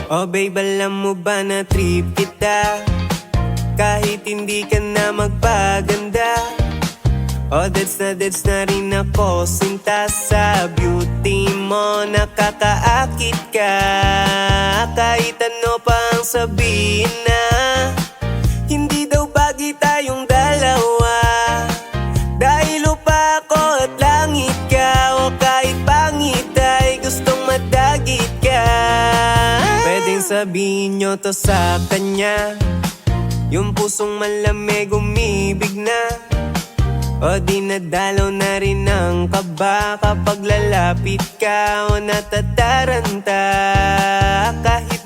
Oh babe, alam mo ba na trip kita kahit hindi ka na magpaganda. Oh that's na rin ako sinta sa beauty mo. Nakakaakit ka kahit ano pang sabihin na hindi daw bagay tayong dalawa. Dahil lupa ako at langit ka, o kahit pangit ay gustong madagit ka. Pwedeng sabihin nyo to sa kanya, yung pusong malamig umibig na. O dinadalaw na rin ang kaba kapag lalapit ka o natataranta. Kahit